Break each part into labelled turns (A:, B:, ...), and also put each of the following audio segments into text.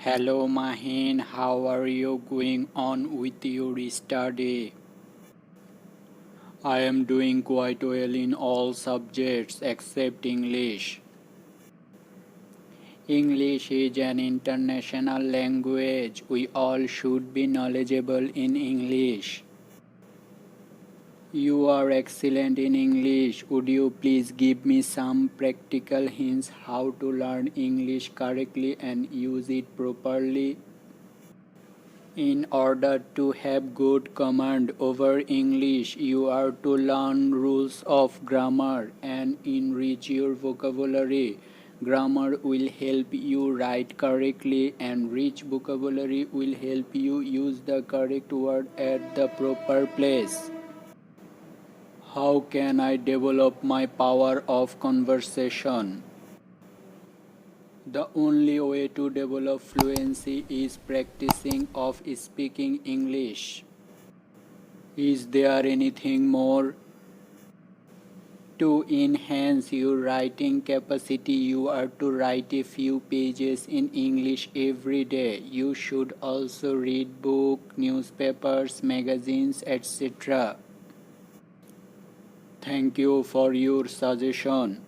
A: Hello Mahin, how are you going on with your study? I am doing quite well in all subjects except English. English is an international language. We all should be knowledgeable in English. You are excellent in English. Would you please give me some practical hints how to learn English correctly and use it properly? In order to have good command over English, you are to learn rules of grammar and enrich your vocabulary. Grammar will help you write correctly, and rich vocabulary will help you use the correct word at the proper place. How can I develop my power of conversation? The only way to develop fluency is practicing of speaking English. Is there anything more? To enhance your writing capacity, you are to write a few pages in English every day. You should also read books, newspapers, magazines, etc. Thank you for your suggestion.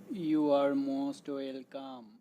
A: You are most welcome.